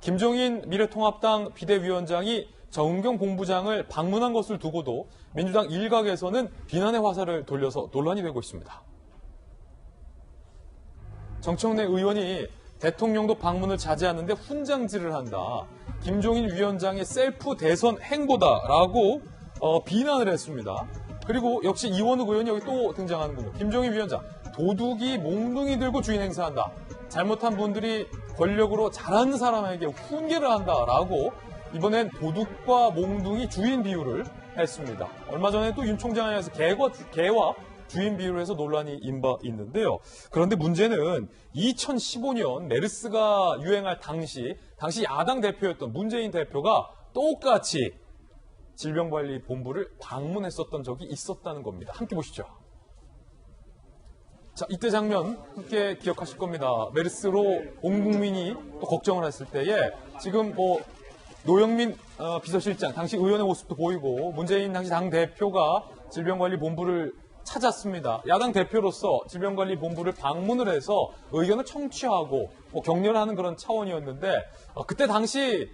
김종인 미래통합당 비대위원장이 정은경 본부장을 방문한 것을 두고도 민주당 일각에서는 비난의 화살을 돌려서 논란이 되고 있습니다. 정청래 의원이 대통령도 방문을 자제하는데 훈장질을 한다. 김종인 위원장의 셀프 대선 행보다라고 비난을 했습니다. 그리고 역시 이원욱 의원이 여기 또 등장하는군요. 김종인 위원장, 도둑이 몽둥이 들고 주인 행세한다. 잘못한 분들이 권력으로 잘하는 사람에게 훈계를 한다라고 이번엔 도둑과 몽둥이 주인 비유를 했습니다. 얼마 전에 또 윤 총장에서 개와 주인 비유를 해서 논란이 인바 있는데요. 그런데 문제는 2015년 메르스가 유행할 당시 야당 대표였던 문재인 대표가 똑같이 질병관리본부를 방문했었던 적이 있었다는 겁니다. 함께 보시죠. 자, 이때 장면 함께 기억하실 겁니다. 메르스로 온 국민이 또 걱정을 했을 때에 지금 노영민 비서실장, 당시 의원의 모습도 보이고 문재인 당시 당대표가 질병관리본부를 찾았습니다. 야당 대표로서 질병관리본부를 방문을 해서 의견을 청취하고 격려하는 그런 차원이었는데 그때 당시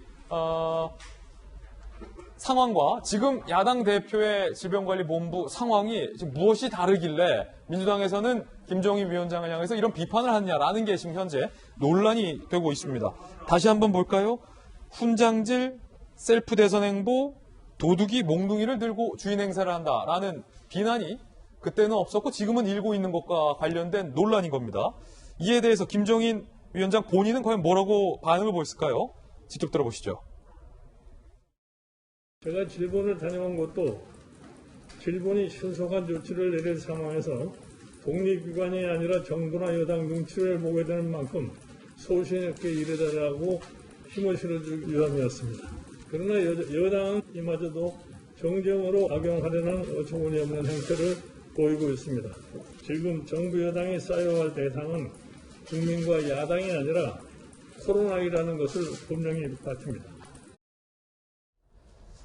상황과 지금 야당 대표의 질병관리본부 상황이 지금 무엇이 다르길래 민주당에서는 김종인 위원장을 향해서 이런 비판을 하느냐라는 게 지금 현재 논란이 되고 있습니다. 다시 한번 볼까요? 훈장질, 셀프 대선 행보, 도둑이 몽둥이를 들고 주인 행세를 한다라는 비난이 그때는 없었고 지금은 일고 있는 것과 관련된 논란인 겁니다. 이에 대해서 김종인 위원장 본인은 과연 뭐라고 반응을 보였을까요? 직접 들어보시죠. 제가 질본을 다녀온 것도 질본이 신속한 조치를 내릴 상황에서 독립기관이 아니라 정부나 여당 눈치를 보게 되는 만큼 소신 있게 일해달라고 힘을 실어줄 위함이었습니다. 그러나 여당은 이마저도 정쟁으로 악용하려는 어처구니없는 행태를 보이고 있습니다. 지금 정부 여당이 쌓여갈 대상은 국민과 야당이 아니라 코로나19라는 것을 분명히 밝힙니다.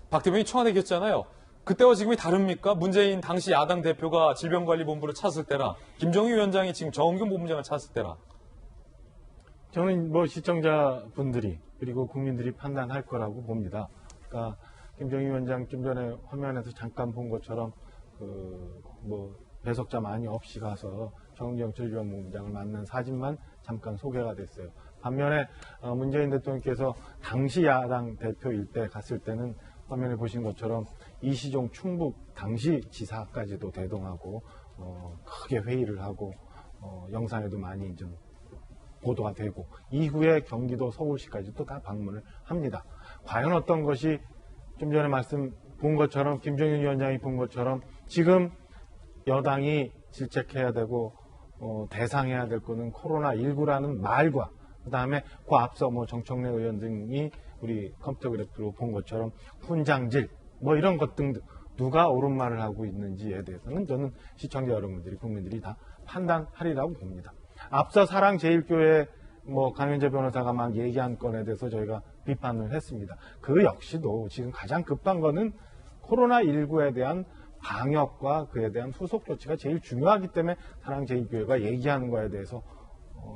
박 대변인이 청와대 계셨잖아요. 그때와 지금이 다릅니까? 문재인 당시 야당 대표가 질병관리본부를 찾았을 때랑 김종인 위원장이 지금 정은경 본부장을 찾았을 때랑. 저는 시청자분들이 그리고 국민들이 판단할 거라고 봅니다. 그러니까 김종인 위원장 좀 전에 화면에서 잠깐 본 것처럼 배석자 많이 없이 가서 정은경 질병본부장을 만난 사진만 잠깐 소개가 됐어요. 반면에 문재인 대통령께서 당시 야당 대표일 때 갔을 때는 화면에 보신 것처럼 이시종 충북 당시 지사까지도 대동하고 크게 회의를 하고 영상에도 많이 좀 보도가 되고 이후에 경기도 서울시까지도 다 방문을 합니다. 과연 어떤 것이 좀 전에 본 것처럼 김종인 위원장이 본 것처럼 지금 여당이 질책해야 되고 대상해야 될 거는 코로나19라는 말과 그다음에 그 앞서 정청래 의원 등이 우리 컴퓨터 그래프로 본 것처럼 훈장질 이런 것 등 누가 옳은 말을 하고 있는지에 대해서는 저는 시청자 여러분들이 국민들이 다 판단하리라고 봅니다. 앞서 사랑제일교회 강현재 변호사가 막 얘기한 건에 대해서 저희가 비판을 했습니다. 그 역시도 지금 가장 급한 거는 코로나19에 대한 방역과 그에 대한 후속 조치가 제일 중요하기 때문에 사랑제일교회가 얘기하는 거에 대해서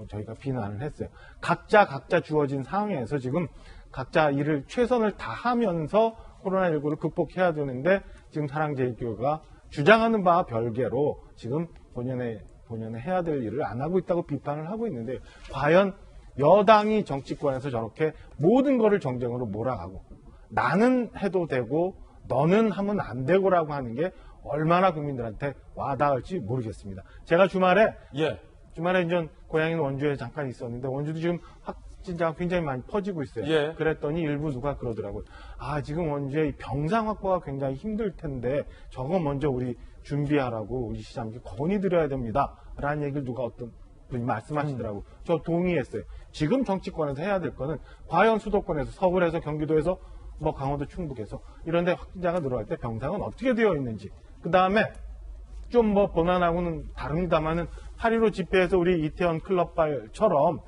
저희가 비난을 했어요. 각자 주어진 상황에서 지금 각자 일을 최선을 다하면서 코로나19를 극복해야 되는데 지금 사랑제일교회가 주장하는 바와 별개로 지금 본연의 해야 될 일을 안 하고 있다고 비판을 하고 있는데 과연 여당이 정치권에서 저렇게 모든 거를 정쟁으로 몰아가고 나는 해도 되고 너는 하면 안 되고라고 하는 게 얼마나 국민들한테 와닿을지 모르겠습니다. 제가 주말에 이제 고향인 원주에 잠깐 있었는데 원주도 지금 확진자가 굉장히 많이 퍼지고 있어요. 그랬더니 일부 누가 그러더라고요. 지금 원주의 병상 확보가 굉장히 힘들 텐데 저거 먼저 우리 준비하라고 우리 시장님께 건의드려야 됩니다. 라는 얘기를 누가 어떤 분이 말씀하시더라고요. 저 동의했어요. 지금 정치권에서 해야 될 거는 과연 수도권에서 서울에서 경기도에서 강원도 충북에서 이런 데 확진자가 늘어날 때 병상은 어떻게 되어 있는지 그 다음에 좀 본안하고는 다릅니다만은 8.15 집회에서 우리 이태원 클럽발처럼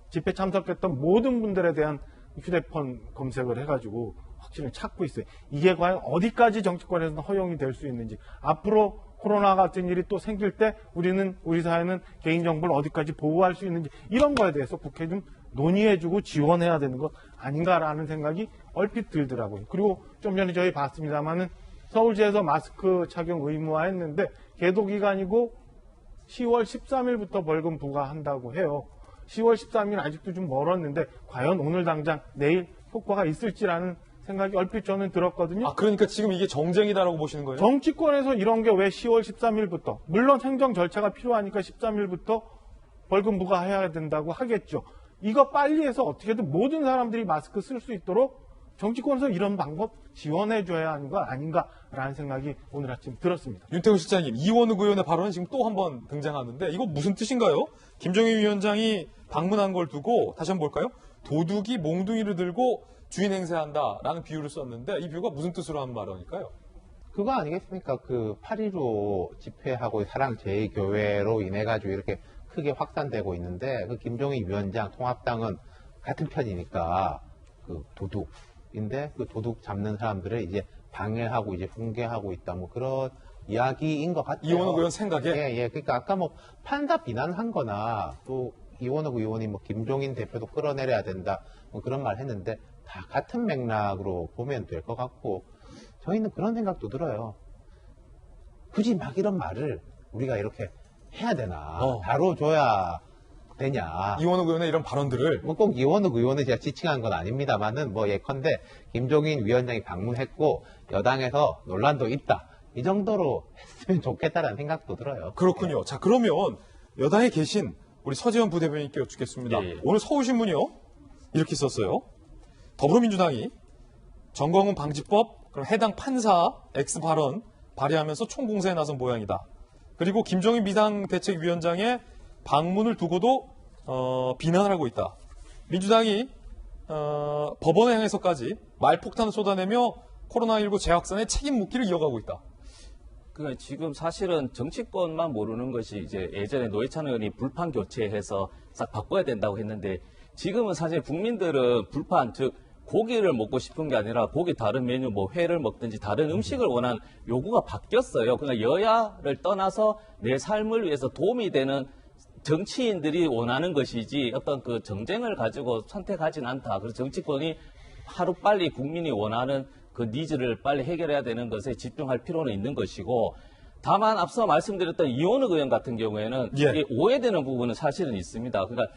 집회 참석했던 모든 분들에 대한 휴대폰 검색을 해가지고 확진을 찾고 있어요. 이게 과연 어디까지 정치권에서는 허용이 될 수 있는지 앞으로 코로나 같은 일이 또 생길 때 우리 사회는 개인정보를 어디까지 보호할 수 있는지 이런 거에 대해서 국회에 좀 논의해주고 지원해야 되는 것 아닌가라는 생각이 얼핏 들더라고요. 그리고 좀 전에 저희 봤습니다만은 서울시에서 마스크 착용 의무화했는데 계도 기간이고 10월 13일부터 벌금 부과한다고 해요. 10월 13일 아직도 좀 멀었는데 과연 오늘 당장 내일 효과가 있을지라는 생각이 얼핏 저는 들었거든요. 아, 그러니까 지금 이게 정쟁이다라고 보시는 거예요? 정치권에서 이런 게 왜 10월 13일부터 물론 행정 절차가 필요하니까 13일부터 벌금 부과해야 된다고 하겠죠. 이거 빨리 해서 어떻게든 모든 사람들이 마스크 쓸 수 있도록 정치권에서 이런 방법 지원해줘야 하는 거 아닌가라는 생각이 오늘 아침 들었습니다. 윤태호 실장님, 이원욱 의원의 발언은 지금 또 한 번 등장하는데 이거 무슨 뜻인가요? 김종인 위원장이 방문한 걸 두고 다시 한번 볼까요? 도둑이 몽둥이를 들고 주인 행세한다라는 비유를 썼는데 이 비유가 무슨 뜻으로 한 발언일까요? 그거 아니겠습니까? 그 8.15 집회하고 사랑제일교회로 인해 가지고 이렇게 크게 확산되고 있는데 그 김종인 위원장 통합당은 같은 편이니까 그 도둑인데 그 도둑 잡는 사람들을 이제 방해하고 이제 훈계하고 있다 뭐 그런 이야기인 것 같아요. 이원욱 의원 생각에? 예. 그러니까 아까 뭐 판사 비난한 거나 또 이원욱 의원이 뭐 김종인 대표도 끌어내려야 된다 뭐 그런 말 했는데 다 같은 맥락으로 보면 될 것 같고 저희는 그런 생각도 들어요. 굳이 막 이런 말을 우리가 이렇게 해야 되나 다뤄줘야 되냐. 이원욱 의원의 이런 발언들을 뭐 꼭 이원욱 의원을 제가 지칭한 건 아닙니다만은 뭐 예컨대 김종인 위원장이 방문했고 여당에서 논란도 있다. 이 정도로 했으면 좋겠다라는 생각도 들어요. 그렇군요. 자, 그러면 여당에 계신 우리 서재원 부대변인께 여쭙겠습니다. 예. 오늘 서울신문이요. 이렇게 썼어요. 더불어민주당이 정광훈 방지법, 그럼 해당 판사 X 발언 발의하면서 총공세에 나선 모양이다. 그리고 김종인 비상대책위원장의 방문을 두고도 비난을 하고 있다. 민주당이 법원에 향해서까지 말폭탄을 쏟아내며 코로나19 재확산의 책임 묻기를 이어가고 있다. 그러니까 지금 사실은 정치권만 모르는 것이 이제 예전에 노회찬 의원이 불판 교체해서 싹 바꿔야 된다고 했는데 지금은 사실 국민들은 불판 즉 고기를 먹고 싶은 게 아니라 고기 다른 메뉴 뭐 회를 먹든지 다른 음식을 원하는 요구가 바뀌었어요. 그러니까 여야를 떠나서 내 삶을 위해서 도움이 되는 정치인들이 원하는 것이지 어떤 그 정쟁을 가지고 선택하진 않다. 그래서 정치권이 하루빨리 국민이 원하는 그 니즈를 빨리 해결해야 되는 것에 집중할 필요는 있는 것이고 다만 앞서 말씀드렸던 이원욱 의원 같은 경우에는 예. 이게 오해되는 부분은 사실은 있습니다. 그러니까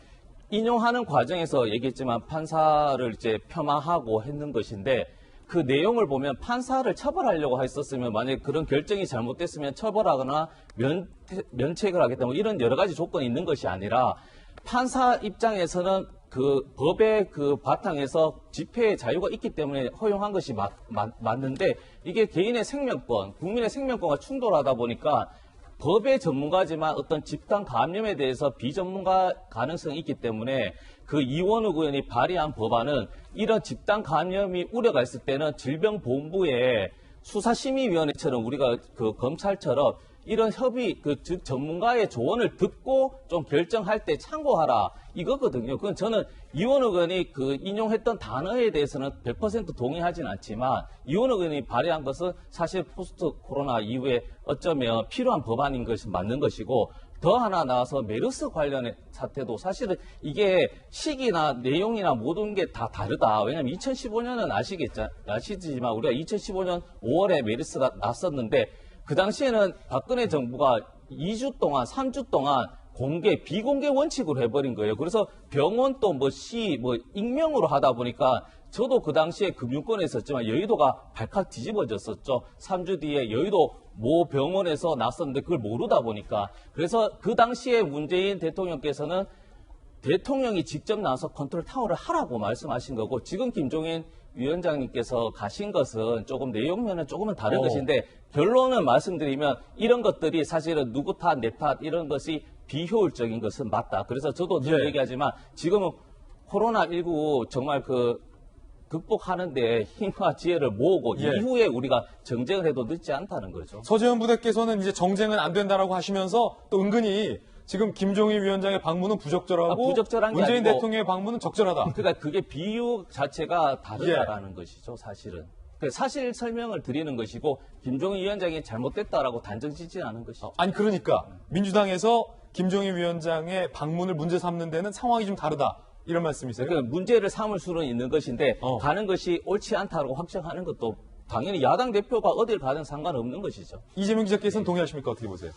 인용하는 과정에서 얘기했지만 판사를 이제 폄하하고 했는 것인데 그 내용을 보면 판사를 처벌하려고 했었으면 만약에 그런 결정이 잘못됐으면 처벌하거나 면책을 하겠다 뭐 이런 여러 가지 조건이 있는 것이 아니라 판사 입장에서는 그 법의 그 바탕에서 집회의 자유가 있기 때문에 허용한 것이 맞는데 이게 개인의 생명권, 국민의 생명권과 충돌하다 보니까 법의 전문가지만 어떤 집단 감염에 대해서 비전문가 가능성이 있기 때문에 그 이원욱 의원이 발의한 법안은 이런 집단 감염이 우려가 있을 때는 질병보건부의 수사심의위원회처럼 우리가 그 검찰처럼 이런 협의, 즉 전문가의 조언을 듣고 좀 결정할 때 참고하라 이거거든요. 그건 저는 이원욱 의원이 그 인용했던 단어에 대해서는 100% 동의하진 않지만 이원욱 의원이 발의한 것은 사실 포스트 코로나 이후에 어쩌면 필요한 법안인 것이 맞는 것이고 더 하나 나와서 메르스 관련의 사태도 사실은 이게 시기나 내용이나 모든 게 다 다르다. 왜냐하면 2015년은 아시지만 우리가 2015년 5월에 메르스가 났었는데 그 당시에는 박근혜 정부가 2주 동안, 3주 동안 공개, 비공개 원칙으로 해버린 거예요. 그래서 병원 또 익명으로 하다 보니까 저도 그 당시에 금융권에 있었지만 여의도가 발칵 뒤집어졌었죠. 3주 뒤에 여의도 모 병원에서 났었는데 그걸 모르다 보니까. 그래서 그 당시에 문재인 대통령께서는 대통령이 직접 나와서 컨트롤 타워를 하라고 말씀하신 거고 지금 김종인 위원장님께서 가신 것은 조금 내용면은 조금은 다른 것인데 결론을 말씀드리면 이런 것들이 사실은 누구 탓, 내 탓 이런 것이 비효율적인 것은 맞다. 그래서 저도 늘 얘기하지만 지금은 코로나19 정말 극복하는데 힘과 지혜를 모으고 이후에 우리가 정쟁을 해도 늦지 않다는 거죠. 서재원 부대께서는 이제 정쟁은 안 된다라고 하시면서 또 은근히 지금 김종인 위원장의 방문은 부적절하고 부적절한 게 문재인 아니고 대통령의 방문은 적절하다. 그러니까 그게 비유 자체가 다르다라는 것이죠, 사실은. 사실 설명을 드리는 것이고 김종인 위원장이 잘못됐다라고 단정 짓지는 않은 것이죠. 아니 그러니까 민주당에서 김종인 위원장의 방문을 문제 삼는 데는 상황이 좀 다르다. 이런 말씀이세요? 그러니까 문제를 삼을 수는 있는 것인데 어. 가는 것이 옳지 않다고 확정하는 것도 당연히 야당 대표가 어딜 가든 상관없는 것이죠. 이재명 기자께서는 동의하십니까? 어떻게 보세요?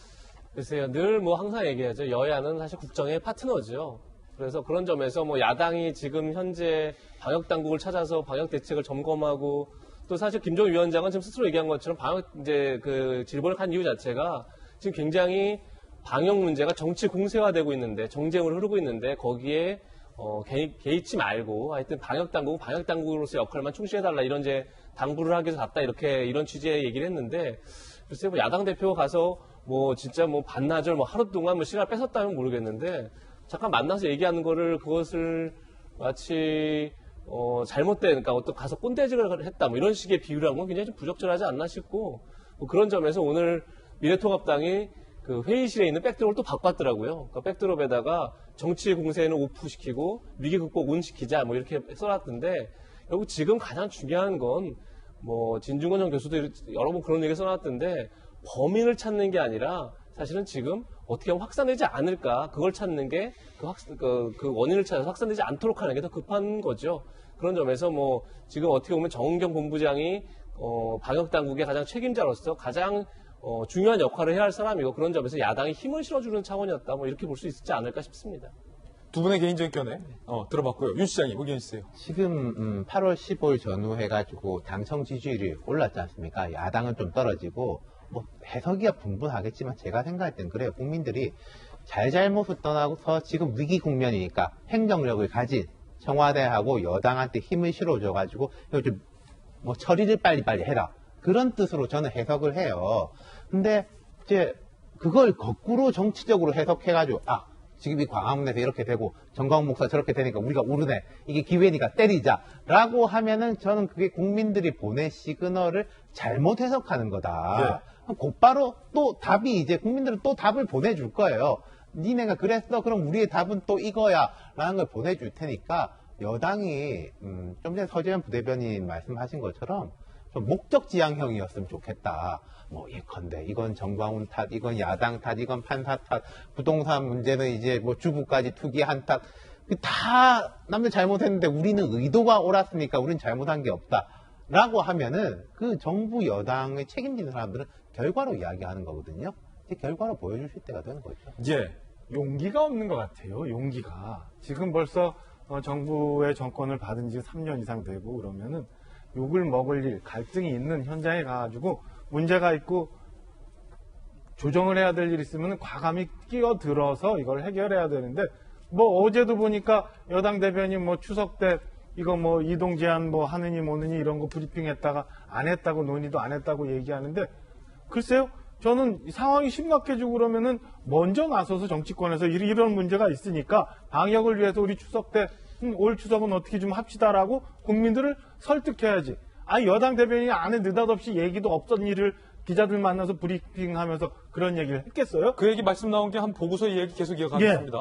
글쎄요, 늘 뭐 항상 얘기하죠. 여야는 사실 국정의 파트너죠. 그래서 그런 점에서 뭐 야당이 지금 현재 방역 당국을 찾아서 방역 대책을 점검하고 또 사실 김종인 위원장은 지금 스스로 얘기한 것처럼 방역 이제 그 질본을 한 이유 자체가 지금 굉장히 방역 문제가 정치 공세화되고 있는데 정쟁으로 흐르고 있는데 거기에 개의치 말고 하여튼 방역 당국으로서 역할만 충실해달라 이런 이제 당부를 하기 위해서 갔다 이렇게 이런 취지의 얘기를 했는데 글쎄 뭐 야당 대표가 가서 뭐 진짜 뭐 반나절 뭐 하루 동안 뭐 시간을 뺏었다면 모르겠는데 잠깐 만나서 얘기하는 거를 그것을 마치 잘못된 그러니까 어떤 가서 꼰대질을 했다 뭐 이런 식의 비유를 한 건 굉장히 좀 부적절하지 않나 싶고 뭐 그런 점에서 오늘 미래통합당이 그 회의실에 있는 백드롭을 또 바꿨더라고요. 그 백드롭에다가 정치 공세는 오프시키고 위기 극복 온시키자 뭐 이렇게 써놨던데 결국 지금 가장 중요한 건 뭐 진중권 전 교수도 여러 번 그런 얘기 써놨던데 범인을 찾는 게 아니라 사실은 지금 어떻게 하면 확산되지 않을까 그걸 찾는 게 그 원인을 찾아서 확산되지 않도록 하는 게 더 급한 거죠. 그런 점에서 뭐 지금 어떻게 보면 정은경 본부장이 방역 당국의 가장 책임자로서 가장 중요한 역할을 해야 할 사람이고 그런 점에서 야당이 힘을 실어주는 차원이었다 뭐 이렇게 볼 수 있지 않을까 싶습니다. 두 분의 개인적인 견해 들어봤고요. 윤 시장님 의견 있으세요? 지금 8월 15일 전후해가지고 당청 지지율이 올랐지 않습니까? 야당은 좀 떨어지고 뭐 해석이야 분분하겠지만 제가 생각할 땐 그래요. 국민들이 잘잘못을 떠나서 지금 위기 국면이니까 행정력을 가진 청와대하고 여당한테 힘을 실어줘가지고 이거 좀 뭐 처리를 빨리빨리 해라. 그런 뜻으로 저는 해석을 해요. 근데 이제 그걸 거꾸로 정치적으로 해석해가지고 지금 이 광화문에서 이렇게 되고 정광훈 목사 저렇게 되니까 우리가 오르네. 이게 기회니까 때리자라고 하면은 저는 그게 국민들이 보낸 시그널을 잘못 해석하는 거다. 곧바로 또 답이 이제 국민들은 또 답을 보내줄 거예요. 니네가 그랬어? 그럼 우리의 답은 또 이거야. 라는 걸 보내줄 테니까 여당이 좀 전에 서재현 부대변인 말씀하신 것처럼 좀 목적지향형이었으면 좋겠다. 뭐 예컨대 이건 정광훈 탓, 이건 야당 탓, 이건 판사 탓, 부동산 문제는 이제 뭐 주부까지 투기한 탓. 다 남들 잘못했는데 우리는 의도가 옳았으니까 우리는 잘못한 게 없다. 라고 하면은 그 정부 여당의 책임지는 사람들은 결과로 이야기하는 거거든요. 이제 결과로 보여주실 때가 되는 거죠. 예. 용기가 없는 것 같아요. 용기가. 지금 벌써 정부의 정권을 받은 지 3년 이상 되고 그러면은 욕을 먹을 일, 갈등이 있는 현장에 가가지고 문제가 있고 조정을 해야 될 일이 있으면 과감히 끼어들어서 이걸 해결해야 되는데 뭐 어제도 보니까 여당 대변인 뭐 추석 때 이거 뭐 이동 제한 뭐 하느니 뭐느니 이런 거 브리핑했다가 안 했다고 논의도 안 했다고 얘기하는데 글쎄요. 저는 상황이 심각해지고 그러면은 먼저 나서서 정치권에서 이런 문제가 있으니까 방역을 위해서 우리 추석 때 올 추석은 어떻게 좀 합시다라고 국민들을 설득해야지. 여당 대변인이 안에 느닷없이 얘기도 없던 일을 기자들 만나서 브리핑하면서 그런 얘기를 했겠어요? 그 얘기 말씀 나온 게 한 보고서 얘기 계속 이어가겠습니다.